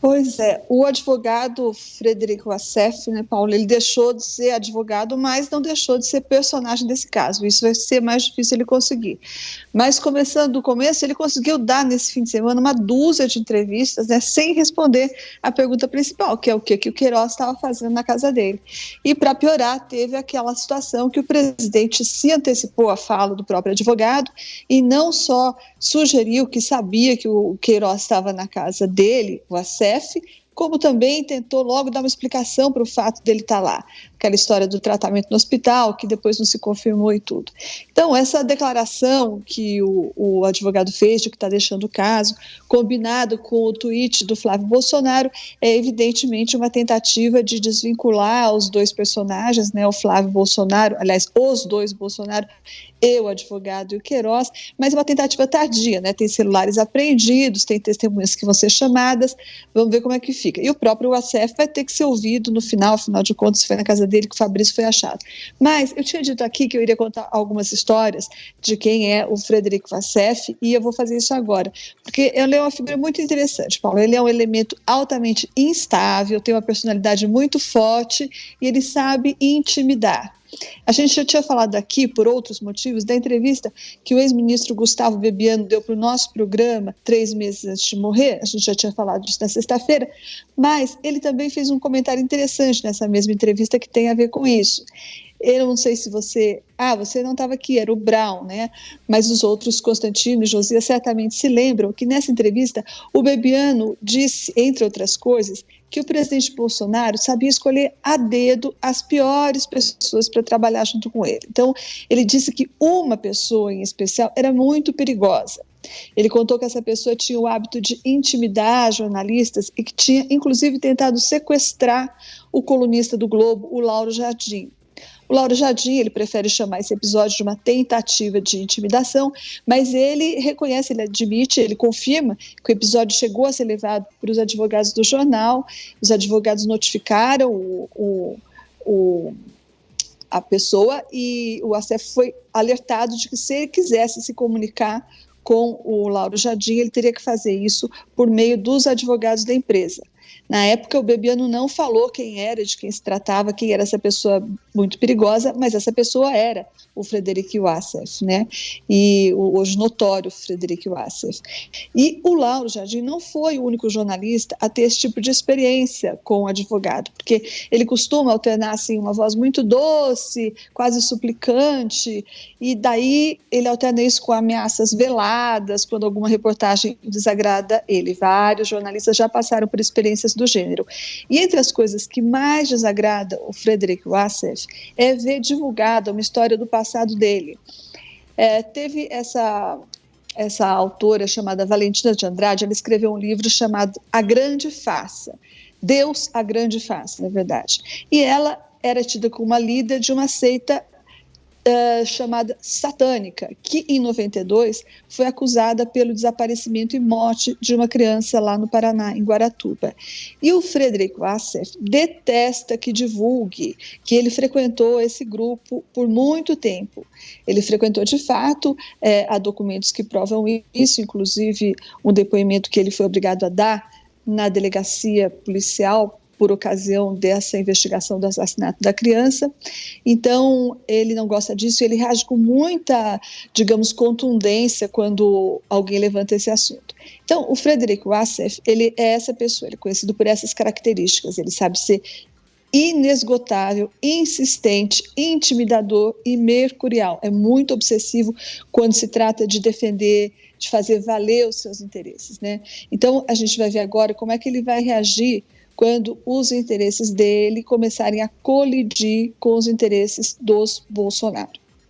Pois é, o advogado Frederico Wassef, né, Paulo, ele deixou de ser advogado, mas não deixou de ser personagem desse caso. Isso vai ser mais difícil ele conseguir. Mas começando do começo, ele conseguiu dar nesse fim de semana uma dúzia de entrevistas, né, sem responder a pergunta principal, que é o que o Queiroz estava fazendo na casa dele. E para piorar, teve aquela situação que o presidente se antecipou à fala do próprio advogado e não só sugeriu que sabia que o Queiroz estava na casa dele, o Wassef, como também tentou logo dar uma explicação para o fato dele estar lá, aquela história do tratamento no hospital, que depois não se confirmou e tudo. Então, essa declaração que o advogado fez de que está deixando o caso, combinado com o tweet do Flávio Bolsonaro, é evidentemente uma tentativa de desvincular os dois personagens, né, o Flávio Bolsonaro, aliás, os dois Bolsonaro, e o advogado e o Queiroz, mas é uma tentativa tardia, né? Tem celulares apreendidos, tem testemunhas que vão ser chamadas, vamos ver como é que fica. E o próprio Wassef vai ter que ser ouvido no final, afinal de contas, foi na casa dele que o Fabrício foi achado. Mas eu tinha dito aqui que eu iria contar algumas histórias de quem é o Frederico Wassef, e eu vou fazer isso agora, porque ele é uma figura muito interessante, Paulo. Ele é um elemento altamente instável, tem uma personalidade muito forte e ele sabe intimidar. A gente já tinha falado aqui, por outros motivos, da entrevista que o ex-ministro Gustavo Bebiano deu para o nosso programa 3 meses antes de morrer. A gente já tinha falado disso na sexta-feira, mas ele também fez um comentário interessante nessa mesma entrevista que tem a ver com isso. Eu não sei se você não estava aqui, era o Brown, né? Mas os outros, Constantino e Josias, certamente se lembram que nessa entrevista o Bebiano disse, entre outras coisas, que o presidente Bolsonaro sabia escolher a dedo as piores pessoas para trabalhar junto com ele. Então, ele disse que uma pessoa em especial era muito perigosa. Ele contou que essa pessoa tinha o hábito de intimidar jornalistas e que tinha, inclusive, tentado sequestrar o colunista do Globo, o Lauro Jardim. O Lauro Jardim, ele prefere chamar esse episódio de uma tentativa de intimidação, mas ele reconhece, ele admite, ele confirma que o episódio chegou a ser levado para os advogados do jornal, os advogados notificaram a pessoa e o Wassef foi alertado de que se ele quisesse se comunicar com o Lauro Jardim, ele teria que fazer isso por meio dos advogados da empresa. Na época, o Bebiano não falou quem era, de quem se tratava, quem era essa pessoa muito perigosa, mas essa pessoa era o Frederico Wassef, né? E o hoje notório Frederico Wassef. E o Lauro Jardim não foi o único jornalista a ter esse tipo de experiência com o advogado, porque ele costuma alternar assim, uma voz muito doce, quase suplicante, e daí ele alterna isso com ameaças veladas, quando alguma reportagem desagrada ele. Vários jornalistas já passaram por experiências do gênero. E entre as coisas que mais desagrada o Frederico Wassef é ver divulgada uma história do passado dele. Teve essa autora chamada Valentina de Andrade, ela escreveu um livro chamado A Grande Farsa, Deus, a Grande Farsa, na verdade. E ela era tida como uma líder de uma seita chamada satânica, que em 92 foi acusada pelo desaparecimento e morte de uma criança lá no Paraná, em Guaratuba. E o Frederico Wassef detesta que divulgue que ele frequentou esse grupo por muito tempo. Ele frequentou de fato, há documentos que provam isso, inclusive um depoimento que ele foi obrigado a dar na delegacia policial por ocasião dessa investigação do assassinato da criança. Então, ele não gosta disso, ele reage com muita, digamos, contundência quando alguém levanta esse assunto. Então, o Frederico Wassef, ele é essa pessoa, ele é conhecido por essas características, ele sabe ser inesgotável, insistente, intimidador e mercurial. É muito obsessivo quando se trata de defender, de fazer valer os seus interesses, né? Então, a gente vai ver agora como é que ele vai reagir quando os interesses dele começarem a colidir com os interesses dos Bolsonaro.